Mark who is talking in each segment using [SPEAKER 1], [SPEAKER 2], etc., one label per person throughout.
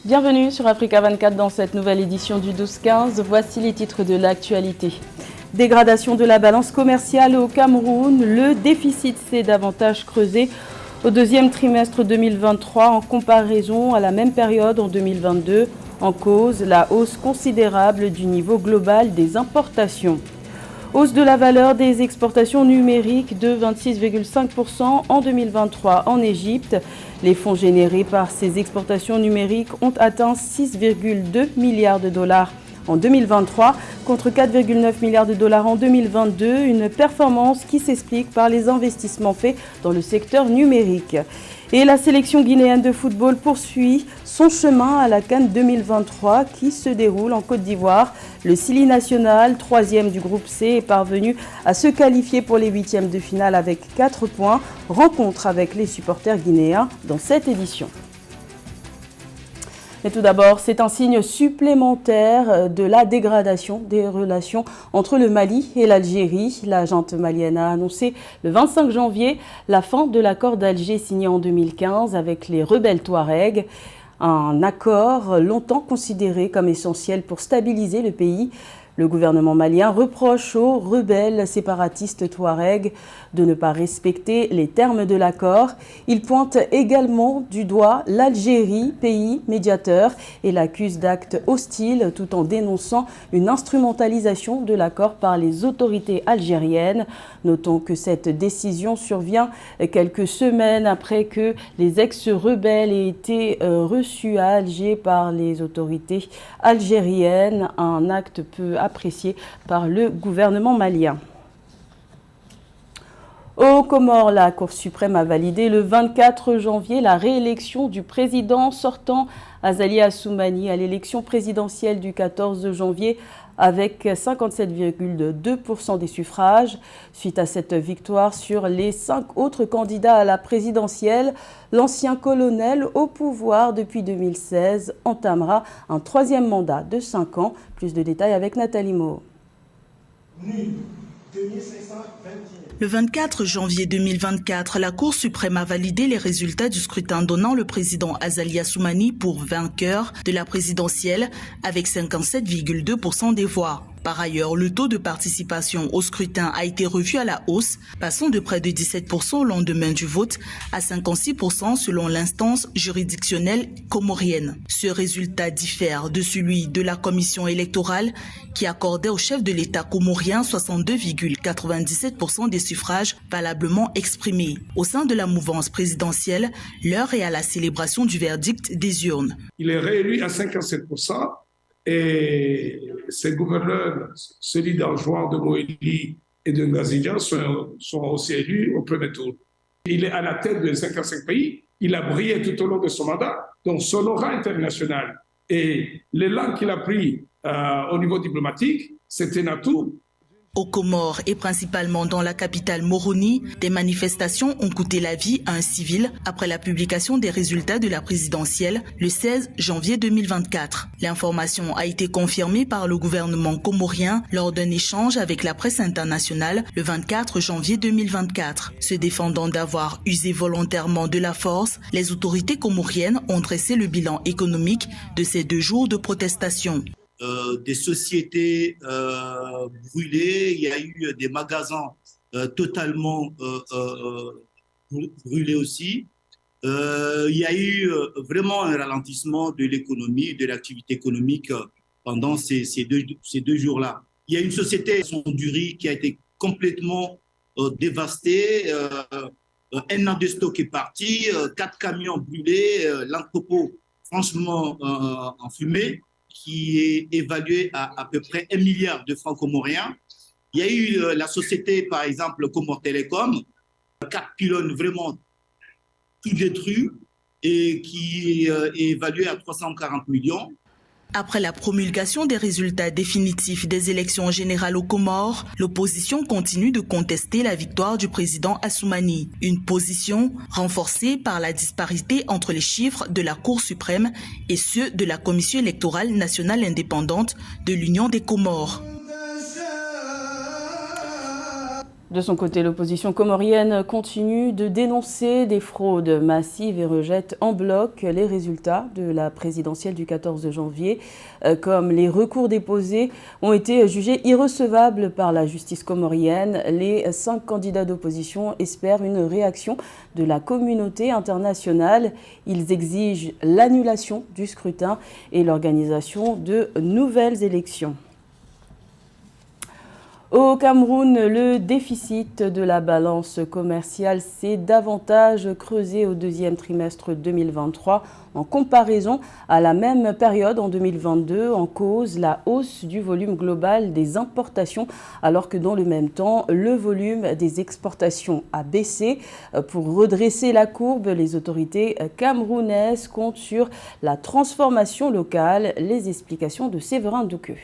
[SPEAKER 1] Bienvenue sur Africa 24 dans cette nouvelle édition du 12-15. Voici les titres de l'actualité. Dégradation de la balance commerciale au Cameroun. Le déficit s'est davantage creusé au deuxième trimestre 2023 en comparaison à la même période en 2022. En cause, la hausse considérable du niveau global des importations. Hausse de la valeur des exportations numériques de 26,5% en 2023 en Égypte. Les fonds générés par ces exportations numériques ont atteint 6,2 milliards de dollars en 2023 contre 4,9 milliards de dollars en 2022. Une performance qui s'explique par les investissements faits dans le secteur numérique. Et la sélection guinéenne de football poursuit son chemin à la CAN 2023 qui se déroule en Côte d'Ivoire. Le Sili National, troisième du groupe C, est parvenu à se qualifier pour les huitièmes de finale avec 4 points. Rencontre avec les supporters guinéens dans cette édition. Mais tout d'abord, c'est un signe supplémentaire de la dégradation des relations entre le Mali et l'Algérie. La junte malienne a annoncé le 25 janvier la fin de l'accord d'Alger signé en 2015 avec les rebelles Touaregs. Un accord longtemps considéré comme essentiel pour stabiliser le pays. Le gouvernement malien reproche aux rebelles séparatistes Touaregs de ne pas respecter les termes de l'accord. Il pointe également du doigt l'Algérie, pays médiateur, et l'accuse d'actes hostiles tout en dénonçant une instrumentalisation de l'accord par les autorités algériennes. Notons que cette décision survient quelques semaines après que les ex-rebelles aient été reçus à Alger par les autorités algériennes, un acte peu apprécié par le gouvernement malien. Aux Comores, la Cour suprême a validé le 24 janvier la réélection du président sortant Azali Assoumani à l'élection présidentielle du 14 janvier avec 57,2% des suffrages. Suite à cette victoire sur les 5 autres candidats à la présidentielle, l'ancien colonel au pouvoir depuis 2016 entamera un 3e mandat de 5 ans. Plus de détails avec Nathalie Mo.
[SPEAKER 2] Le 24 janvier 2024, la Cour suprême a validé les résultats du scrutin donnant le président Azali Assoumani pour vainqueur de la présidentielle avec 57,2% des voix. Par ailleurs, le taux de participation au scrutin a été revu à la hausse, passant de près de 17% au lendemain du vote à 56% selon l'instance juridictionnelle comorienne. Ce résultat diffère de celui de la commission électorale qui accordait au chef de l'État comorien 62,97% des suffrages valablement exprimés. Au sein de la mouvance présidentielle, l'heure est à la célébration du verdict des urnes.
[SPEAKER 3] Il est réélu à 57%. Et ces gouverneurs, celui d'Anjouan, de Moélie et de Ngazidjan, sont aussi élus au premier tour. Il est à la tête de 55 pays. Il a brillé tout au long de son mandat, donc son aura international. Et l'élan qu'il a pris au niveau diplomatique, c'était un atout.
[SPEAKER 2] Aux Comores et principalement dans la capitale Moroni, des manifestations ont coûté la vie à un civil après la publication des résultats de la présidentielle le 16 janvier 2024. L'information a été confirmée par le gouvernement comorien lors d'un échange avec la presse internationale le 24 janvier 2024. Se défendant d'avoir usé volontairement de la force, les autorités comoriennes ont dressé le bilan économique de ces 2 jours de protestation.
[SPEAKER 4] Des sociétés brûlées, il y a eu des magasins totalement brûlés aussi. Il y a eu vraiment un ralentissement de l'économie, de l'activité économique pendant ces deux jours-là. Il y a une société, du riz, qui a été complètement dévastée. Un an de stock est parti, 4 camions brûlés, l'entrepôt franchement en fumée, qui est évalué à peu près 1 milliard de francs comoriens. Il y a eu la société, par exemple, Comore Télécom, 4 pylônes vraiment tout détruits et qui est évalué à 340 millions.
[SPEAKER 2] Après la promulgation des résultats définitifs des élections générales aux Comores, l'opposition continue de contester la victoire du président Assoumani. Une position renforcée par la disparité entre les chiffres de la Cour suprême et ceux de la Commission électorale nationale indépendante de l'Union des Comores.
[SPEAKER 1] De son côté, l'opposition comorienne continue de dénoncer des fraudes massives et rejette en bloc les résultats de la présidentielle du 14 janvier. Comme les recours déposés ont été jugés irrecevables par la justice comorienne, les 5 candidats d'opposition espèrent une réaction de la communauté internationale. Ils exigent l'annulation du scrutin et l'organisation de nouvelles élections. Au Cameroun, le déficit de la balance commerciale s'est davantage creusé au deuxième trimestre 2023 en comparaison à la même période en 2022, en cause la hausse du volume global des importations, alors que dans le même temps, le volume des exportations a baissé. Pour redresser la courbe, les autorités camerounaises comptent sur la transformation locale. Les explications de Séverin Douqueux.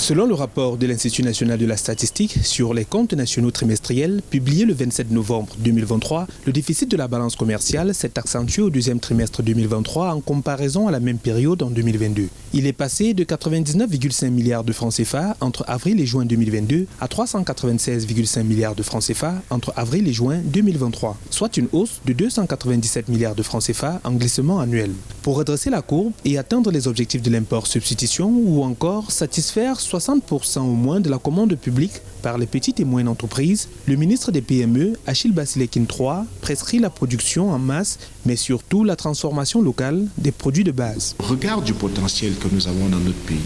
[SPEAKER 5] Selon le rapport de l'Institut national de la statistique sur les comptes nationaux trimestriels publié le 27 novembre 2023, le déficit de la balance commerciale s'est accentué au deuxième trimestre 2023 en comparaison à la même période en 2022. Il est passé de 99,5 milliards de francs CFA entre avril et juin 2022 à 396,5 milliards de francs CFA entre avril et juin 2023, soit une hausse de 297 milliards de francs CFA en glissement annuel. Pour redresser la courbe et atteindre les objectifs de l'import-substitution ou encore satisfaire 60% au moins de la commande publique par les petites et moyennes entreprises, le ministre des PME, Achille Basilekin III, prescrit la production en masse, mais surtout la transformation locale des produits de base.
[SPEAKER 6] Au regard du potentiel que nous avons dans notre pays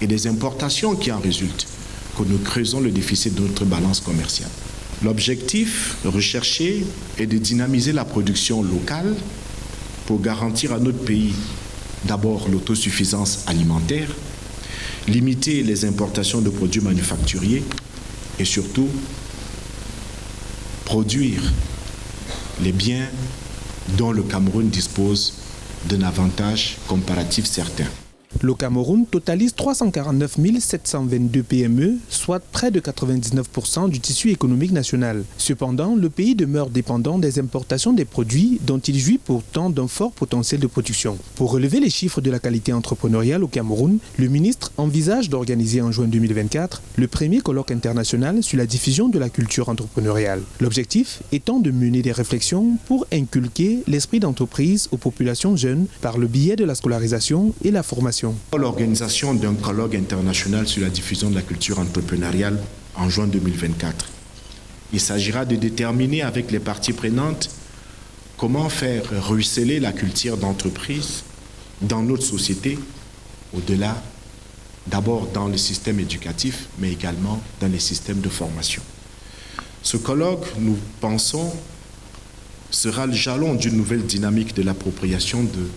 [SPEAKER 6] et des importations qui en résultent, que nous creusons le déficit de notre balance commerciale. L'objectif recherché est de dynamiser la production locale pour garantir à notre pays d'abord l'autosuffisance alimentaire, limiter les importations de produits manufacturiers et surtout produire les biens dont le Cameroun dispose d'un avantage comparatif certain.
[SPEAKER 5] Le Cameroun totalise 349 722 PME, soit près de 99% du tissu économique national. Cependant, le pays demeure dépendant des importations des produits dont il jouit pourtant d'un fort potentiel de production. Pour relever les chiffres de la qualité entrepreneuriale au Cameroun, le ministre envisage d'organiser en juin 2024 le premier colloque international sur la diffusion de la culture entrepreneuriale. L'objectif étant de mener des réflexions pour inculquer l'esprit d'entreprise aux populations jeunes par le biais de la scolarisation et la formation.
[SPEAKER 6] L'organisation d'un colloque international sur la diffusion de la culture entrepreneuriale en juin 2024. Il s'agira de déterminer avec les parties prenantes comment faire ruisseler la culture d'entreprise dans notre société, au-delà, d'abord dans le système éducatif, mais également dans les systèmes de formation. Ce colloque, nous pensons, sera le jalon d'une nouvelle dynamique de l'appropriation de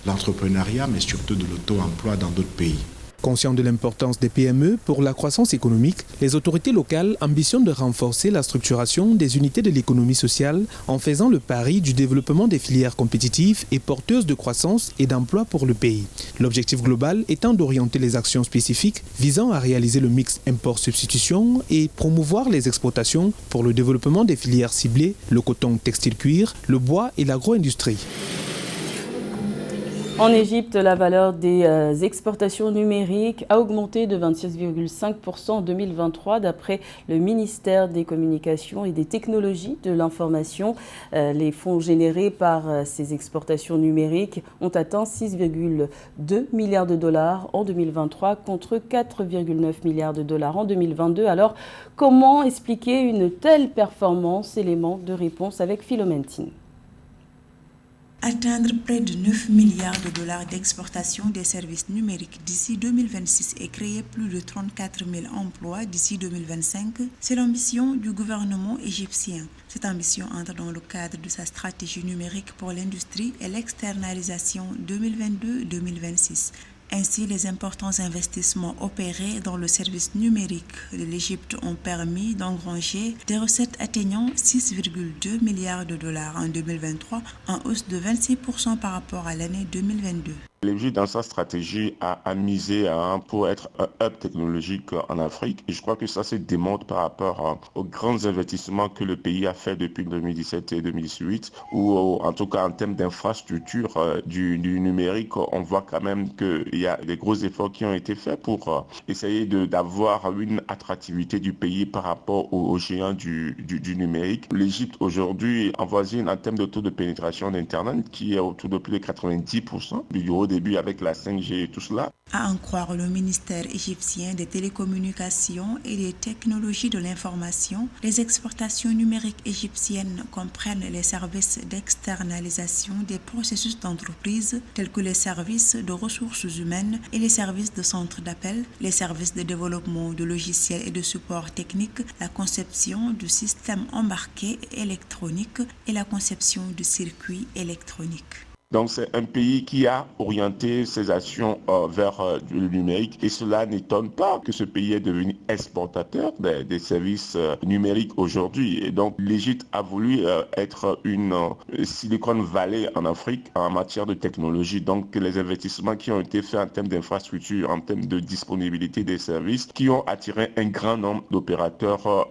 [SPEAKER 6] l'entrepreneuriat, mais surtout de l'auto-emploi dans d'autres pays.
[SPEAKER 5] Conscients de l'importance des PME pour la croissance économique, les autorités locales ambitionnent de renforcer la structuration des unités de l'économie sociale en faisant le pari du développement des filières compétitives et porteuses de croissance et d'emploi pour le pays. L'objectif global étant d'orienter les actions spécifiques visant à réaliser le mix import-substitution et promouvoir les exportations pour le développement des filières ciblées, le coton textile-cuir, le bois et l'agro-industrie.
[SPEAKER 1] En Égypte, la valeur des exportations numériques a augmenté de 26,5% en 2023 d'après le ministère des Communications et des Technologies de l'Information. Les fonds générés par ces exportations numériques ont atteint 6,2 milliards de dollars en 2023 contre 4,9 milliards de dollars en 2022. Alors, comment expliquer une telle performance? Élément de réponse avec Philomène Tin.
[SPEAKER 7] Atteindre près de 9 milliards de dollars d'exportation des services numériques d'ici 2026 et créer plus de 34 000 emplois d'ici 2025, c'est l'ambition du gouvernement égyptien. Cette ambition entre dans le cadre de sa stratégie numérique pour l'industrie et l'externalisation 2022-2026. Ainsi, les importants investissements opérés dans le service numérique de l'Égypte ont permis d'engranger des recettes atteignant 6,2 milliards de dollars en 2023, en hausse de 26% par rapport à l'année 2022.
[SPEAKER 8] L'Égypte, dans sa stratégie, a misé pour être un hub technologique en Afrique. Et je crois que ça se démontre par rapport aux grands investissements que le pays a fait depuis 2017 et 2018, ou en tout cas en termes d'infrastructure du numérique, on voit quand même qu'il y a des gros efforts qui ont été faits pour essayer d'avoir une attractivité du pays par rapport aux géants du numérique. L'Égypte aujourd'hui avoisine en termes de taux de pénétration d'Internet qui est autour de plus de 90%. Du haut début avec la 5G et tout cela.
[SPEAKER 7] À en croire le ministère égyptien des télécommunications et des technologies de l'information, les exportations numériques égyptiennes comprennent les services d'externalisation des processus d'entreprise tels que les services de ressources humaines et les services de centre d'appel, les services de développement de logiciels et de support technique, la conception du système embarqué électronique et la conception du circuit électronique.
[SPEAKER 8] Donc c'est un pays qui a orienté ses actions vers le numérique et cela n'étonne pas que ce pays est devenu exportateur des services numériques aujourd'hui. Et donc l'Égypte a voulu être une Silicon Valley en Afrique en matière de technologie. Donc les investissements qui ont été faits en termes d'infrastructure, en termes de disponibilité des services, qui ont attiré un grand nombre d'opérateurs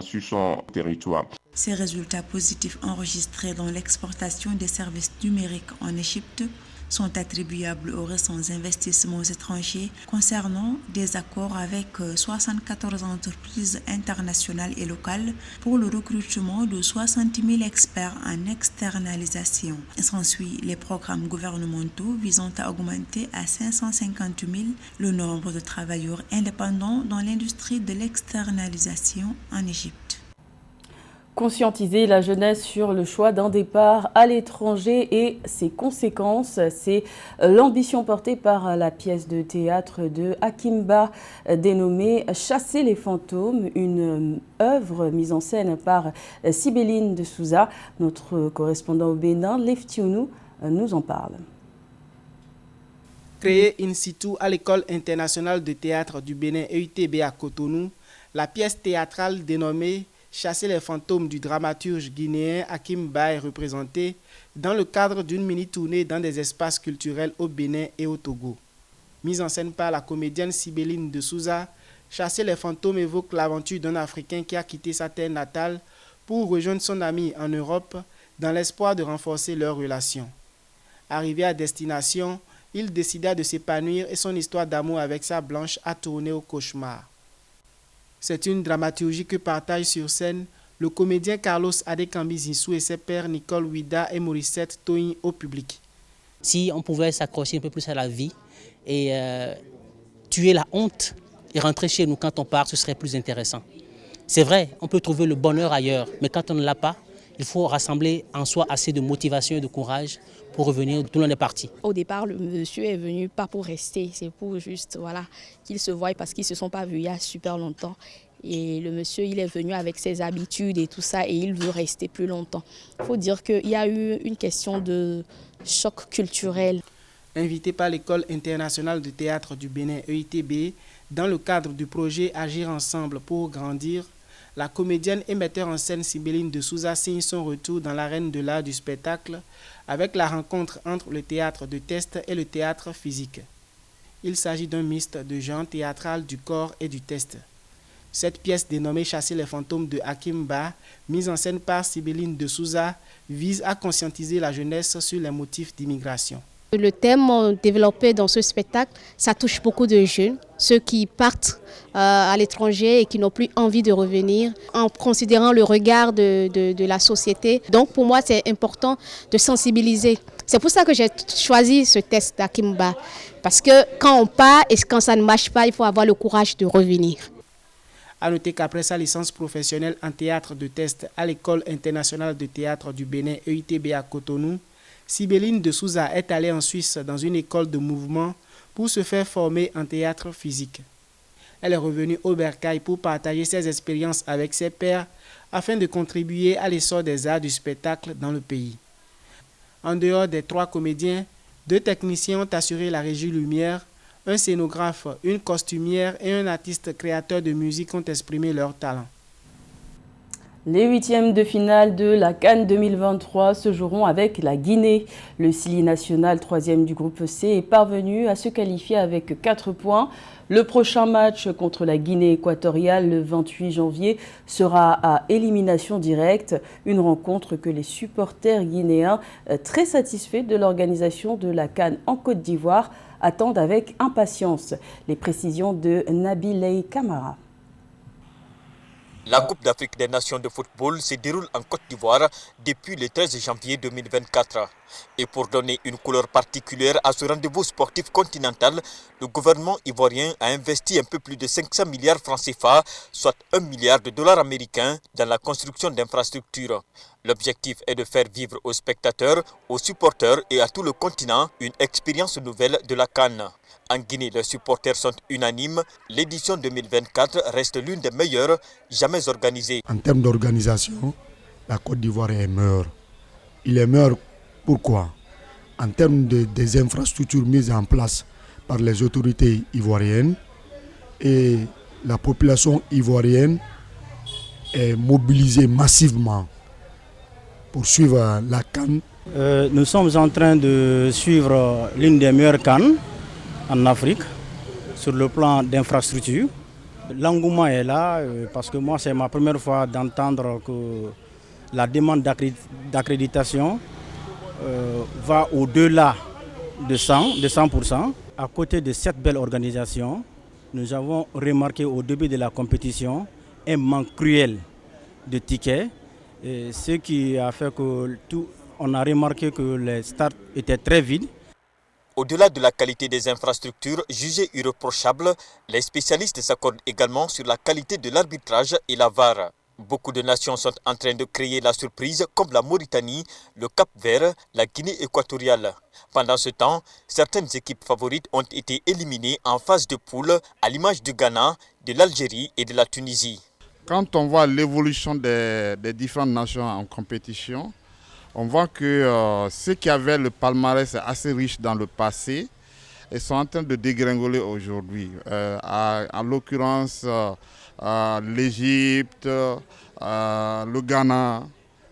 [SPEAKER 8] sur son territoire.
[SPEAKER 7] Ces résultats positifs enregistrés dans l'exportation des services numériques en Égypte sont attribuables aux récents investissements étrangers concernant des accords avec 74 entreprises internationales et locales pour le recrutement de 60 000 experts en externalisation. S'ensuit les programmes gouvernementaux visant à augmenter à 550 000 le nombre de travailleurs indépendants dans l'industrie de l'externalisation en Égypte.
[SPEAKER 1] Conscientiser la jeunesse sur le choix d'un départ à l'étranger et ses conséquences, c'est l'ambition portée par la pièce de théâtre de Hakim Bah dénommée « Chasser les fantômes », une œuvre mise en scène par Sibéline de Souza. Notre correspondant au Bénin, Leftiounou, nous en parle.
[SPEAKER 9] Créée in situ à l'école internationale de théâtre du Bénin EITB à Cotonou, la pièce théâtrale dénommée Chasser les fantômes du dramaturge guinéen Hakim Bah est représentée dans le cadre d'une mini-tournée dans des espaces culturels au Bénin et au Togo. Mise en scène par la comédienne Sibéline de Souza, Chasser les fantômes évoque l'aventure d'un Africain qui a quitté sa terre natale pour rejoindre son ami en Europe dans l'espoir de renforcer leurs relations. Arrivé à destination, il décida de s'épanouir et son histoire d'amour avec sa blanche a tourné au cauchemar. C'est une dramaturgie que partagent sur scène le comédien Carlos Adekambi Zissou et ses pairs Nicole Ouida et Morissette Toyin au public.
[SPEAKER 10] Si on pouvait s'accrocher un peu plus à la vie et tuer la honte et rentrer chez nous quand on part, ce serait plus intéressant. C'est vrai, on peut trouver le bonheur ailleurs, mais quand on ne l'a pas, il faut rassembler en soi assez de motivation et de courage pour revenir, tout le monde est parti.
[SPEAKER 11] Au départ, le monsieur est venu pas pour rester, c'est pour juste qu'ils se voient parce qu'ils ne se sont pas vus il y a super longtemps. Et le monsieur, il est venu avec ses habitudes et tout ça et il veut rester plus longtemps. Il faut dire qu'il y a eu une question de choc culturel.
[SPEAKER 9] Invité par l'école internationale de théâtre du Bénin EITB, dans le cadre du projet Agir ensemble pour grandir, la comédienne et metteur en scène Sibéline de Souza signe son retour dans l'arène de l'art du spectacle avec la rencontre entre le théâtre de test et le théâtre physique. Il s'agit d'un mixte de genre théâtral du corps et du test. Cette pièce dénommée Chasser les fantômes de Hakim Bah, mise en scène par Sibéline de Souza, vise à conscientiser la jeunesse sur les motifs d'immigration.
[SPEAKER 11] Le thème développé dans ce spectacle, ça touche beaucoup de jeunes, ceux qui partent à l'étranger et qui n'ont plus envie de revenir, en considérant le regard de la société. Donc pour moi, c'est important de sensibiliser. C'est pour ça que j'ai choisi ce texte d'Hakim Bah, parce que quand on part et quand ça ne marche pas, il faut avoir le courage de revenir.
[SPEAKER 9] A noter qu'après sa licence professionnelle en théâtre de test à l'école internationale de théâtre du Bénin EITB à Cotonou, Sibéline de Souza est allée en Suisse dans une école de mouvement pour se faire former en théâtre physique. Elle est revenue au Bercail pour partager ses expériences avec ses pairs afin de contribuer à l'essor des arts du spectacle dans le pays. En dehors des 3 comédiens, 2 techniciens ont assuré la régie lumière, un scénographe, une costumière et un artiste créateur de musique ont exprimé leur talent.
[SPEAKER 1] Les huitièmes de finale de la CAN 2023 se joueront avec la Guinée. Le Sili national, 3e du groupe C, est parvenu à se qualifier avec 4 points. Le prochain match contre la Guinée équatoriale le 28 janvier sera à élimination directe. Une rencontre que les supporters guinéens, très satisfaits de l'organisation de la CAN en Côte d'Ivoire, attendent avec impatience. Les précisions de Nabilei Kamara.
[SPEAKER 12] La Coupe d'Afrique des Nations de football se déroule en Côte d'Ivoire depuis le 13 janvier 2024. Et pour donner une couleur particulière à ce rendez-vous sportif continental, le gouvernement ivoirien a investi un peu plus de 500 milliards francs CFA, soit 1 milliard de dollars américains, dans la construction d'infrastructures. L'objectif est de faire vivre aux spectateurs, aux supporters et à tout le continent une expérience nouvelle de la CAN. En Guinée, les supporters sont unanimes. L'édition 2024 reste l'une des meilleures jamais organisées.
[SPEAKER 13] En termes d'organisation, la Côte d'Ivoire est meilleure. Il est meilleur pourquoi? En termes des infrastructures mises en place par les autorités ivoiriennes, et la population ivoirienne est mobilisée massivement pour suivre la CAN.
[SPEAKER 14] Nous sommes en train de suivre l'une des meilleures CAN en Afrique sur le plan d'infrastructure. L'engouement est là parce que moi c'est ma première fois d'entendre que la demande d'accréditation va au-delà de 100%. À côté de cette belle organisation, nous avons remarqué au début de la compétition un manque cruel de tickets, ce qui a fait que on a remarqué que les stades étaient très vides.
[SPEAKER 12] Au-delà de la qualité des infrastructures jugées irréprochables, les spécialistes s'accordent également sur la qualité de l'arbitrage et la VAR. Beaucoup de nations sont en train de créer la surprise comme la Mauritanie, le Cap-Vert, la Guinée équatoriale. Pendant ce temps, certaines équipes favorites ont été éliminées en phase de poule à l'image du Ghana, de l'Algérie et de la Tunisie.
[SPEAKER 15] Quand on voit l'évolution des différentes nations en compétition, on voit que ceux qui avaient le palmarès assez riche dans le passé, ils sont en train de dégringoler aujourd'hui. En l'occurrence, l'Égypte, le Ghana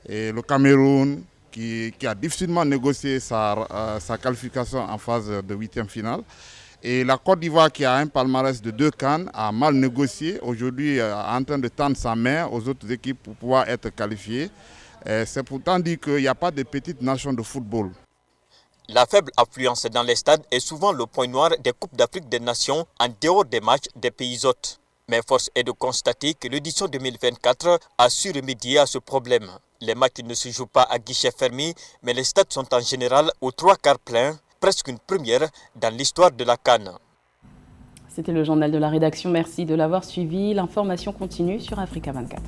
[SPEAKER 15] et le Cameroun, qui a difficilement négocié sa qualification en phase de 8e finale. Et la Côte d'Ivoire, qui a un palmarès de 2 CAN, a mal négocié. Aujourd'hui, en train de tendre sa main aux autres équipes pour pouvoir être qualifiées. C'est pourtant dit qu'il n'y a pas de petites nations de football.
[SPEAKER 12] La faible affluence dans les stades est souvent le point noir des Coupes d'Afrique des Nations en dehors des matchs des pays hôtes. Mais force est de constater que l'édition 2024 a su remédier à ce problème. Les matchs ne se jouent pas à guichet fermé, mais les stades sont en général aux 3/4 pleins, presque une première dans l'histoire de la CAN.
[SPEAKER 1] C'était le journal de la rédaction. Merci de l'avoir suivi. L'information continue sur Africa 24.